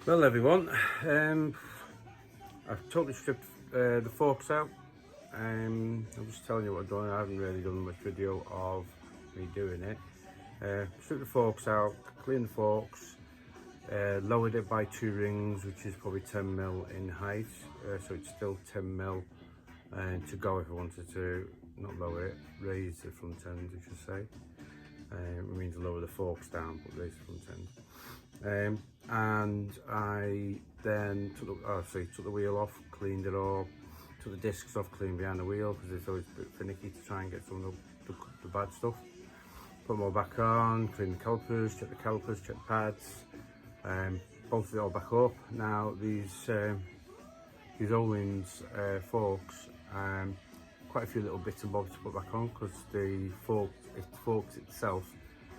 Well everyone, I've totally stripped the forks out. I'm just telling you what I'm doing. I haven't really done much video of me doing it. Stripped the forks out, cleaned the forks, lowered it by 2 rings, which is probably 10mm in height, so it's still 10mm to go if I wanted to, not lower it, raise the front end I should say. It means lower the forks down but raise the front end. And I then took the wheel off, cleaned it all, took the discs off, cleaned behind the wheel because it's always a bit finicky to try and get some of the bad stuff. Put them all back on, clean the calipers, check the pads, bolted it all back up. Now these Owens forks, quite a few little bits and bobs to put back on because the forks itself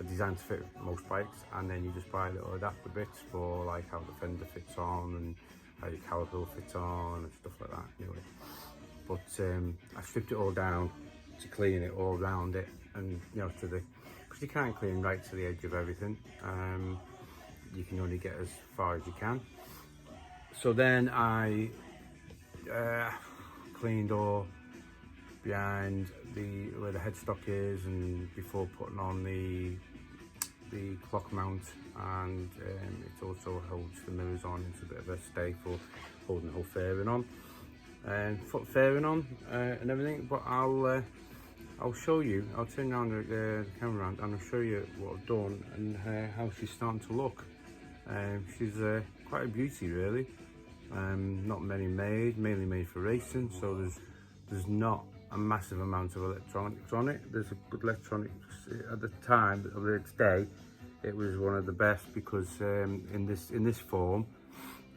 are designed to fit most bikes, and then you just buy little adapter bits for like how the fender fits on and how your caliper will fit on and stuff like that anyway. But I stripped it all down to clean it all around it, and you know, because you can't clean right to the edge of everything, you can only get as far as you can. So then I cleaned all behind where the headstock is, and before putting on the clock mount, and it also holds the mirrors on. It's a bit of a stay for holding the whole fairing on and foot fairing on and everything. But I'll show you. I'll turn around the camera around and I'll show you what I've done and how she's starting to look. She's quite a beauty really. Not many made, mainly made for racing, so there's not a massive amount of electronics on it. There's a good electronics at the time of its day. It was one of the best because in this form,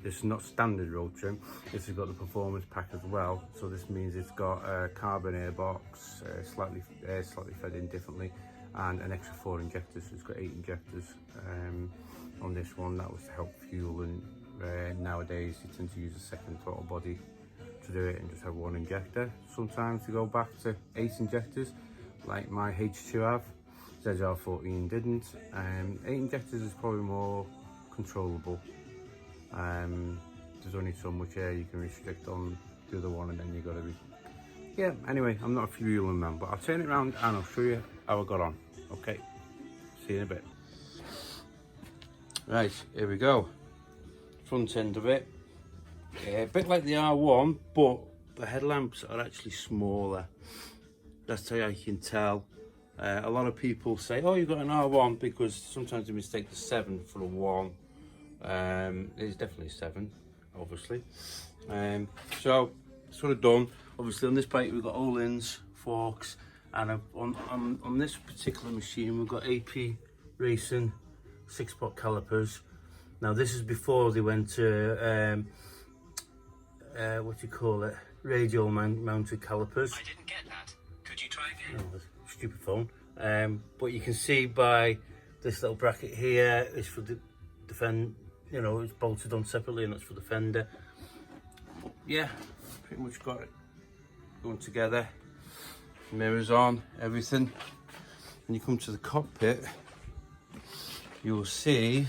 it's not standard road trim. This has got the performance pack as well. So this means it's got a carbon airbox, slightly fed in differently, and an extra 4 injectors. So it's got 8 injectors on this one. That was to help fuel, and nowadays you tend to use a second throttle body to do it and just have 1 injector. Sometimes to go back to 8 injectors, like my H2 have. ZR14 didn't. 8 injectors is probably more controllable. There's only so much air you can restrict on the other one, and then you got to be. Yeah. Anyway, I'm not a fueling man, but I'll turn it around and I'll show you how I got on. Okay. See you in a bit. Right, here we go. Front end of it. A bit like the R1, but the headlamps are actually smaller. That's how you can tell. A lot of people say, oh, you've got an R1, because sometimes they mistake the 7 for a 1. It's definitely 7, obviously. So that's what I've done. Obviously on this bike we've got Owens forks, and on this particular machine we've got AP Racing 6-pot calipers. Now this is before they went to what do you call it, radial mounted calipers. I didn't get that. Could you try again? Oh, stupid phone. But you can see by this little bracket here, it's for the fender, you know, it's bolted on separately, and that's for the fender. Yeah, pretty much got it going together. Mirrors on, everything. When you come to the cockpit, you'll see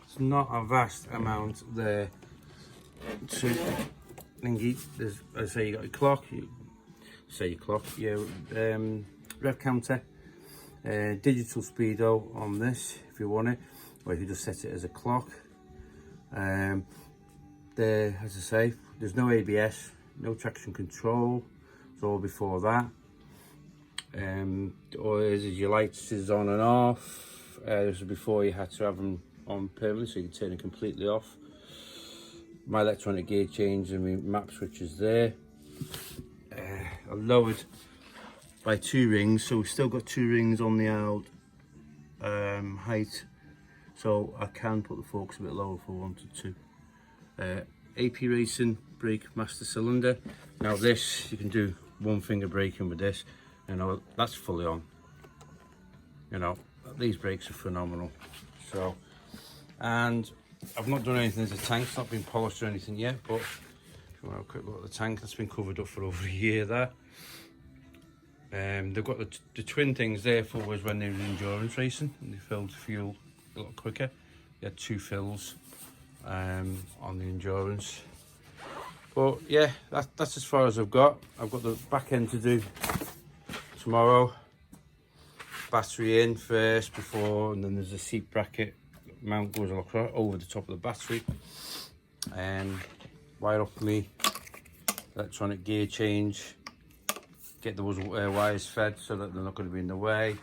there's not a vast amount there to thingy. There's, as I say, you got your clock, your rev counter, digital speedo on this if you want it, or if you just set it as a clock. There, as I say, there's no ABS, no traction control. It's all before that. Or is your lights is on and off. This was before you had to have them on permanently, so you can turn it completely off. My electronic gear change and my map switch is there. I lowered by 2 rings, so we've still got 2 rings on the out height, so I can put the forks a bit lower if I wanted to. AP Racing brake master cylinder. Now this, you can do 1 finger braking with this, you know, that's fully on. You know, these brakes are phenomenal. So, and I've not done anything to the tank, it's not been polished or anything yet, but if you want a quick look at the tank, that's been covered up for over a year there. They've got the twin things there for was when they were in endurance racing, and they filled fuel a lot quicker. They had 2 fills, on the Endurance. But yeah, that's as far as I've got. I've got the back end to do tomorrow. Battery in first before, and then there's a seat bracket mount goes over the top of the battery, and wire up me electronic gear change, get those wires fed so that they're not going to be in the way.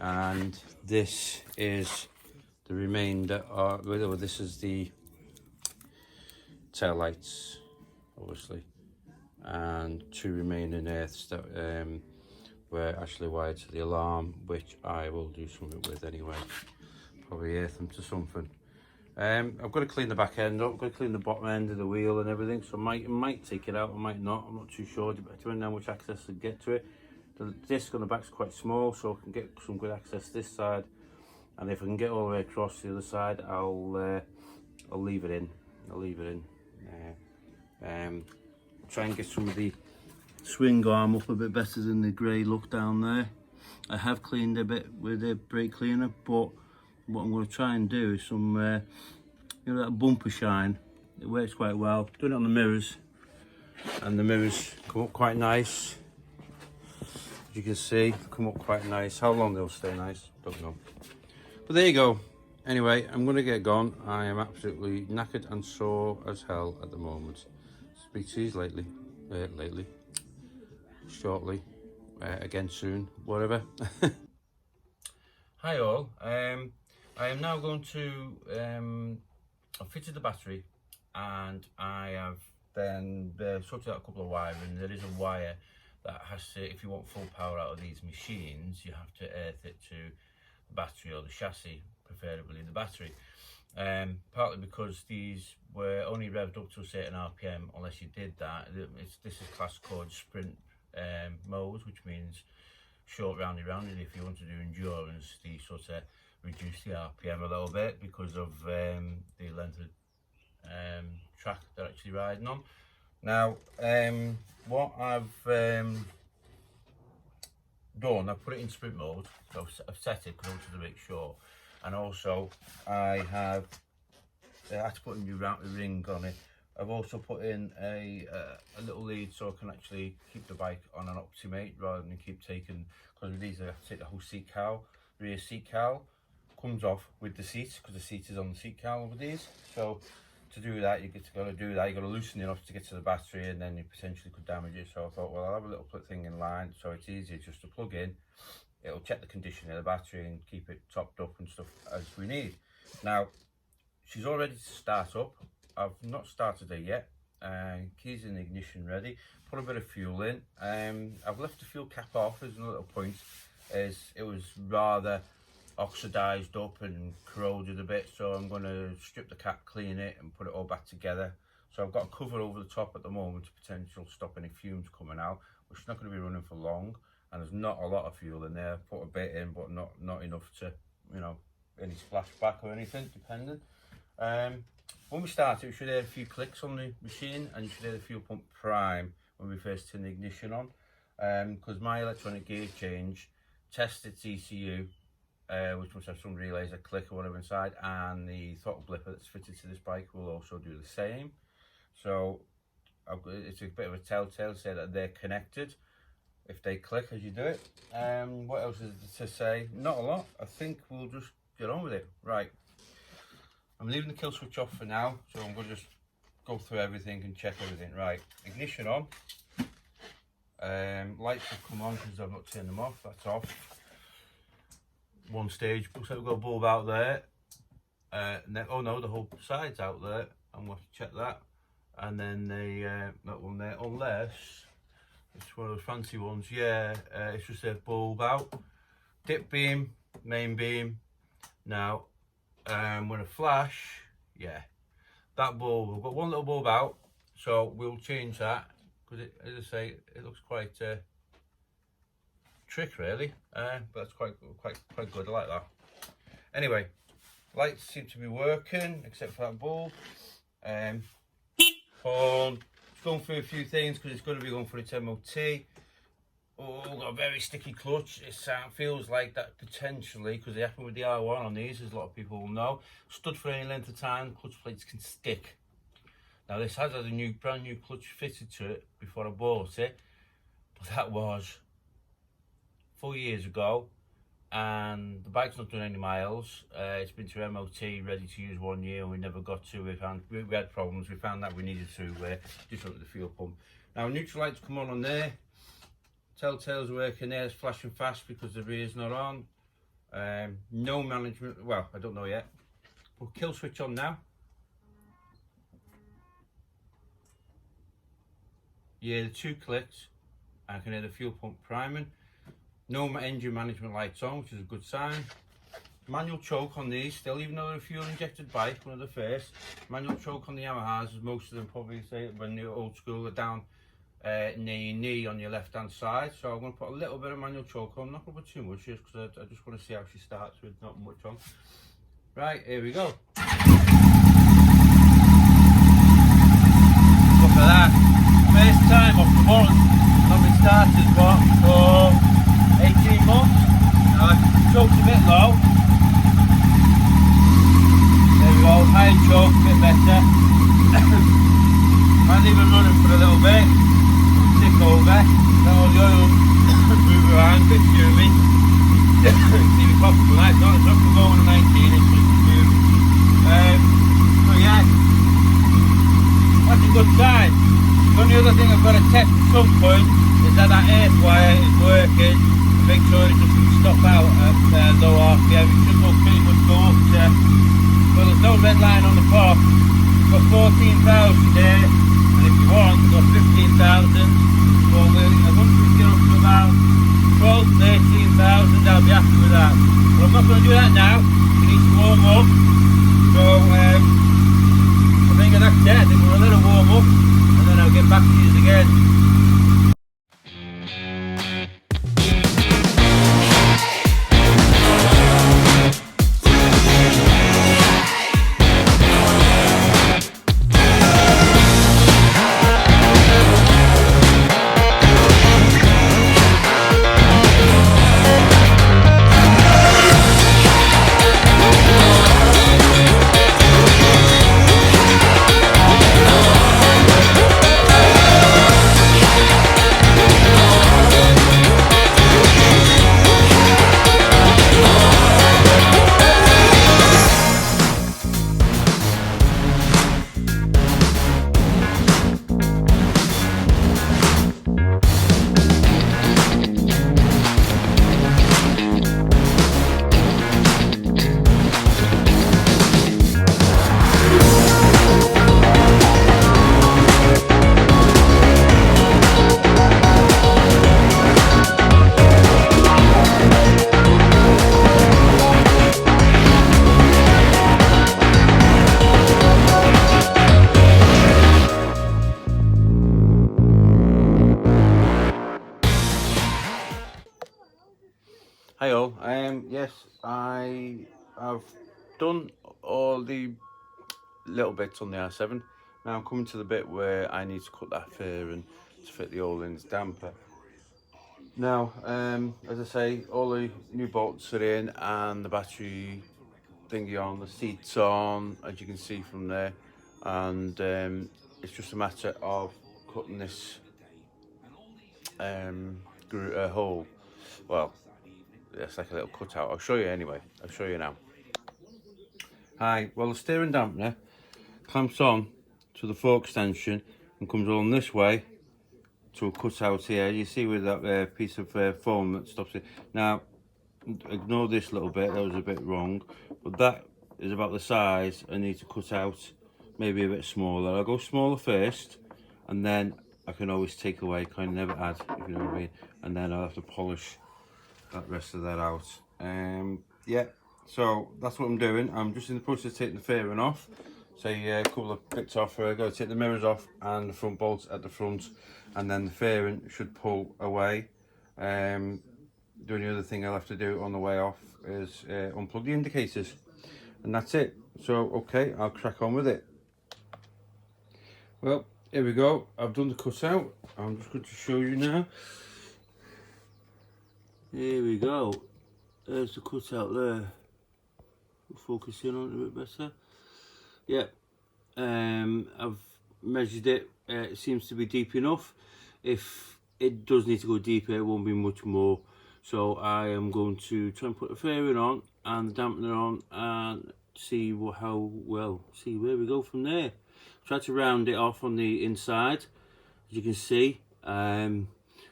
And this is the remainder, this is the tail lights obviously, and 2 remaining earths that were actually wired to the alarm, which I will do something with anyway, probably earth them to something. I've got to clean the back end up, I've got to clean the bottom end of the wheel and everything, so I might take it out, I might not, I'm not too sure, depending on how much access I get to it. The disc on the back's quite small, so I can get some good access this side, and if I can get all the way across the other side, I'll leave it in. Try and get some of the swing arm up a bit better than the grey look down there. I have cleaned a bit with the brake cleaner, but what I'm going to try and do is some, that bumper shine. It works quite well. Doing it on the mirrors, and the mirrors come up quite nice. As you can see, come up quite nice. How long they'll stay nice, don't know. But there you go. Anyway, I'm going to get gone. I am absolutely knackered and sore as hell at the moment. Speak to you shortly, again soon, whatever. Hi all. I am now going to, I've fitted the battery, and I have then sorted out a couple of wiring. There is a wire that has to, if you want full power out of these machines, you have to earth it to the battery or the chassis, preferably the battery. Partly because these were only revved up to a certain RPM. Unless you did that, this is class code sprint mode, which means short roundy. If you want to do endurance, they sort of reduce the RPM a little bit because of the length of track they're actually riding on. Now, what I've done, I've put it in sprint mode, so I've set it because I wanted to make sure. And also, I had to put a new ring on it. I've also put in a little lead so I can actually keep the bike on an Optimate rather than keep taking, because with these I have to take the whole seat cowl. Rear seat cowl comes off with the seat because the seat is on the seat cowl with these. So to do that, you've got to loosen it off to get to the battery, and then you potentially could damage it. So I thought, well, I'll have a little thing in line so it's easier just to plug in. It'll check the condition of the battery and keep it topped up and stuff as we need. Now, she's all ready to start up. I've not started her yet. Keys in the ignition ready. Put a bit of fuel in. I've left the fuel cap off as a little point, as it was rather oxidized up and corroded a bit, so I'm going to strip the cap, clean it and put it all back together. So I've got a cover over the top at the moment to potentially stop any fumes coming out, which is not going to be running for long. And there's not a lot of fuel in there. Put a bit in, but not enough to, any splashback or anything, depending. When we start it, we should hear a few clicks on the machine, and you should hear the fuel pump prime when we first turn the ignition on. Because my electronic gear change tests its ECU, which must have some relays, a click or whatever inside, and the throttle blipper that's fitted to this bike will also do the same. So it's a bit of a telltale to say that they're connected if they click as you do it. What else is to say? Not a lot. I think we'll just get on with it. Right, I'm leaving the kill switch off for now, so I'm going to just go through everything and check everything. Right, ignition on. Lights have come on because I've not turned them off. That's off. One stage, looks like we've got a bulb out there. Oh no, the whole side's out there. I'm going to check that. And then that one there, unless it's one of those fancy ones. Yeah, it's just a bulb out. Dip beam, main beam. Now, when a flash, yeah, that bulb, we've got one little bulb out, so we'll change that, because as I say, it looks quite trick really, but that's quite good. I like that. Anyway, lights seem to be working except for that bulb. Horn, it's going through a few things because it's going to be going for its MOT. Oh, got a very sticky clutch. It feels like that potentially, because it happened with the R1 on these, as a lot of people will know. Stood for any length of time, clutch plates can stick. Now this has had a brand new clutch fitted to it before I bought it, but that was 4 years ago, and the bike's not done any miles. It's been to MOT, ready to use 1 year, and we never got to it. We had problems. We found that we needed to just run the fuel pump. Now neutral lights come on there. Telltale's working there, it's flashing fast because the rear's not on. No management, well, I don't know yet. Put kill switch on now. Yeah, the 2 clicks. I can hear the fuel pump priming. No engine management lights on, which is a good sign. Manual choke on these still, even though they're a fuel injected bike, one of the first. Manual choke on the Yamahas, as most of them probably say when they're old school, are down near your knee on your left hand side. So I'm going to put a little bit of manual choke on, not going to put too much just because I just want to see how she starts with not much on. Right, here we go. Look at that. First time off the button. Not been started for 18 months. Now the choke's a bit low. There we go, high choke, a bit better. Might leave it running for a little bit. Tick over. Let all the oil move around, a bit fumey. See me pop from that, it's not for going to 19, it's just fume. So yeah, that's a good sign. The only other thing I've got to test at some point is that earth wire is working. Make sure it doesn't stop out at low RPM. It should go pretty much go up to, well, there's no red line on the pop. You've got 14,000 there, and if you want, you've got 15,000. Well, once we get up to about 12, 13,000, I'll be happy with that. But I'm not going to do that now. We need to warm up. So I think that's it. I think we'll let it warm up, and then I'll get back to you again. Hi all, yes, I have done all the little bits on the R7. Now I'm coming to the bit where I need to cut that fairing to fit the Olin's damper. Now, as I say, all the new bolts are in and the battery thingy on, the seats on, as you can see from there, and it's just a matter of cutting this hole. Well, it's like a little cutout. I'll show you anyway. I'll show you now. Hi, well the steering dampener clamps on to the fork extension and comes along this way to a cutout here. You see with that piece of foam that stops it. Now, ignore this little bit, that was a bit wrong, but that is about the size I need to cut out, maybe a bit smaller. I'll go smaller first, and then I can always take away, kind of never add, if you know what I mean, and then I'll have to polish that rest of that out. Yeah, so that's what I'm doing. I'm just in the process of taking the fairing off. Say a couple of bits off. I've got to take the mirrors off and the front bolts at the front, and then the fairing should pull away. The only other thing I'll have to do on the way off is unplug the indicators, and that's it. So okay, I'll crack on with it. Well, here we go. I've done the cutout. I'm just going to show you now. Here we go. There's the cutout there. We'll focus in on it a bit better. Yeah, I've measured it. It seems to be deep enough. If it does need to go deeper, it won't be much more. So I am going to try and put the fairing on and the dampener on and see see where we go from there. Try to round it off on the inside, as you can see,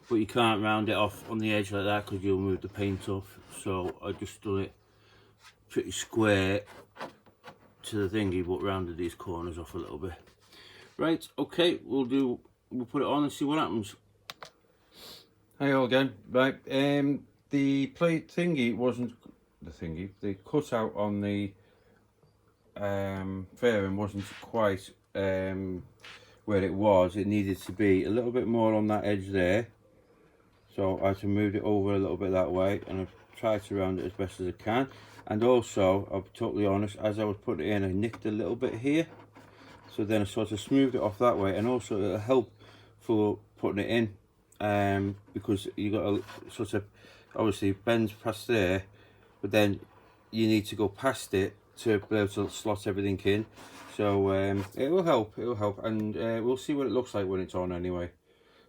but you can't round it off on the edge like that because you'll move the paint off. So I just done it pretty square to the thingy, but rounded these corners off a little bit. Right, okay, we'll put it on and see what happens. Hi all again. Right, the plate thingy wasn't the cutout on the fairing wasn't quite where it was. It needed to be a little bit more on that edge there, so I had to move it over a little bit that way, and I've tried to round it as best as I can. And also, I'll be totally honest, as I was putting it in, I nicked a little bit here, so then I sort of smoothed it off that way. And also it'll help for putting it in, because you got to sort of obviously bend past there, but then you need to go past it to be able to slot everything in. So it will help, and we'll see what it looks like when it's on anyway.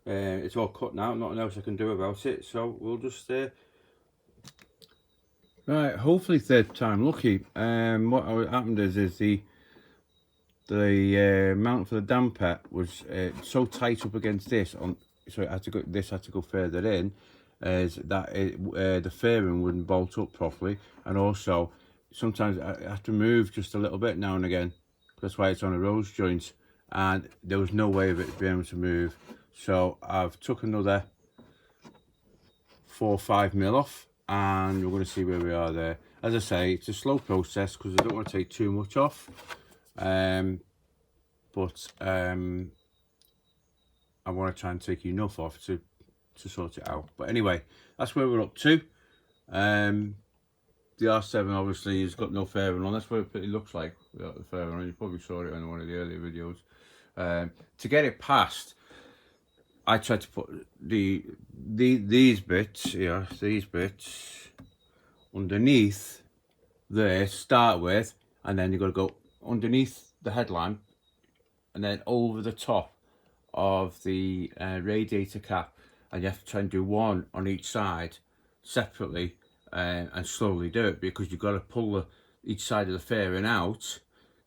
It's all cut now, nothing else I can do about it, so we'll just right, hopefully third time lucky. What happened is the mount for the damper was so tight up against this, so it had to go. This had to go further in, as that the fairing wouldn't bolt up properly, and also sometimes I have to move just a little bit now and again. That's why it's on a rose joint, and there was no way of it being able to move. So I've took another 4 or 5 mil off, and we're going to see where we are there. As I say, it's a slow process because I don't want to take too much off, but I want to try and take enough off to sort it out. But anyway, that's where we're up to. The R7 obviously has got no fairing on. That's what it looks like without the fairing on. You probably saw it in one of the earlier videos. To get it past, I tried to put these bits here, these bits underneath there to start with, and then you've got to go underneath the headlamp and then over the top of the radiator cap, and you have to try and do one on each side separately, and slowly do it, because you've got to pull each side of the fairing out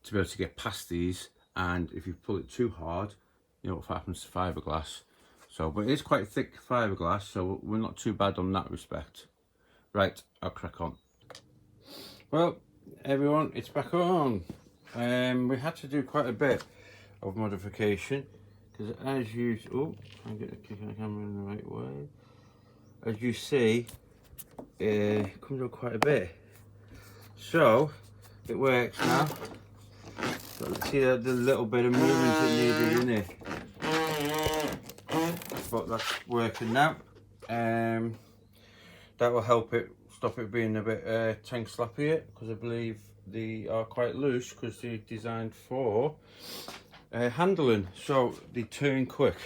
to be able to get past these. And if you pull it too hard, you know what happens to fiberglass. So, but it is quite thick fiberglass, so we're not too bad on that respect. Right, I'll crack on. Well, everyone, it's back on. We had to do quite a bit of modification, because as you try and get the kick on the camera in the right way. As you see, it comes up quite a bit. So it works now. So let's see the little bit of movement it needed in it. But that's working now. That will help it stop it being a bit tank slappy, because I believe they are quite loose because they're designed for handling. So they turn quick,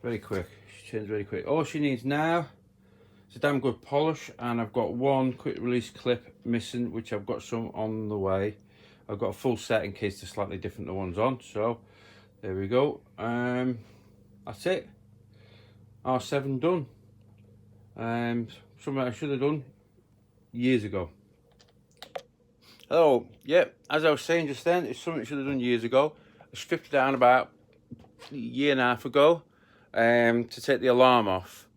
very quick. She turns very quick. All she needs now is a damn good polish, and I've got one quick release clip missing, which I've got some on the way. I've got a full set in case they're slightly different the ones on. So there we go. That's it. R7 done. Something I should have done years ago. Oh, yeah, as I was saying just then, it's something I should have done years ago. I stripped it down about a year and a half ago to take the alarm off.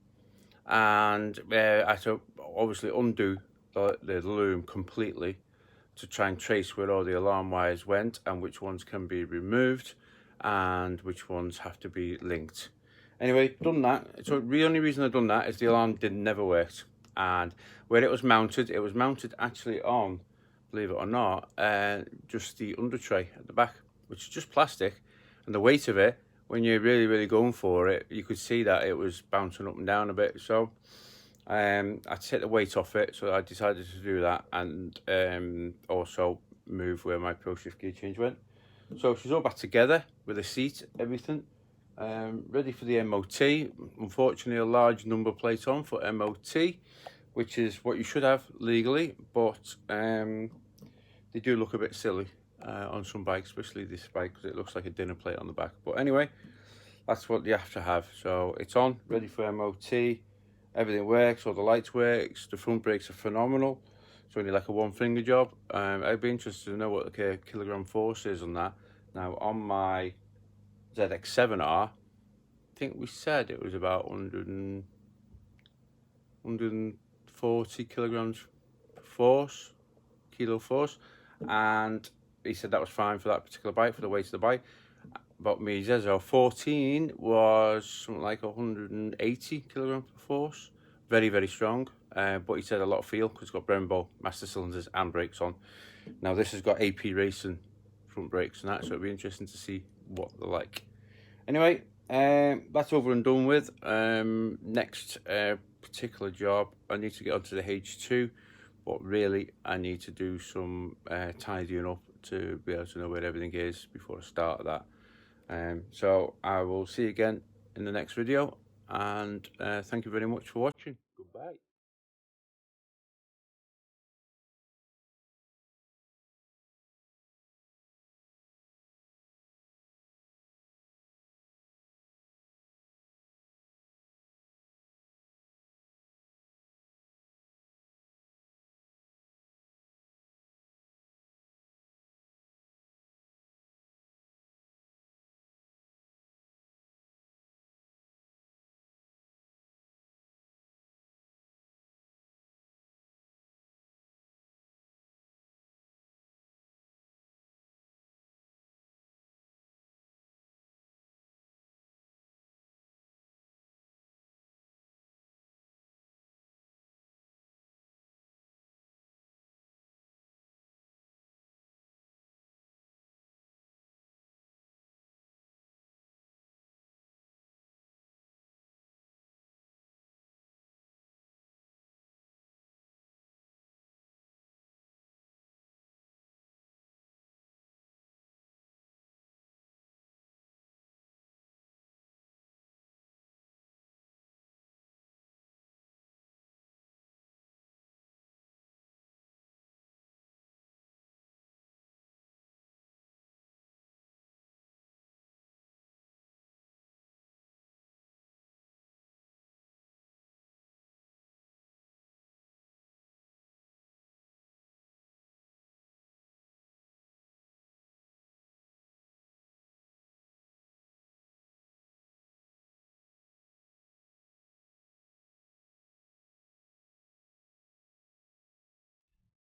And I had to obviously undo the loom completely to try and trace where all the alarm wires went and which ones can be removed and which ones have to be linked. Anyway, done that. So the only reason I've done that is the alarm never worked. And where it was mounted actually on, believe it or not, just the under tray at the back, which is just plastic. And the weight of it, when you're really going for it, you could see that it was bouncing up and down a bit. So I had to take the weight off it, so I decided to do that, and also move where my pro shift gear change went. So she's all back together with the seat, everything. Ready for the MOT. Unfortunately, a large number plate on for MOT, which is what you should have legally, but they do look a bit silly on some bikes, especially this bike, because it looks like a dinner plate on the back. But anyway, that's what you have to have. So it's on, ready for MOT. Everything works, all the lights works, the front brakes are phenomenal. It's only like a one finger job. I'd be interested to know what the kilogram force is on that. Now on my ZX7R, I think we said it was about 140 kilograms force, kilo force, and he said that was fine for that particular bike, for the weight of the bike. But my ZX14 was something like 180 kilograms of force, very, very strong. But he said a lot of feel because it's got Brembo master cylinders and brakes on. Now this has got AP Racing front brakes and that, so it'll be interesting to see what they're like. Anyway, that's over and done with. Next particular job, I need to get onto the H2, but really I need to do some tidying up to be able to know where everything is before I start that. So I will see you again in the next video, and thank you very much for watching. Goodbye.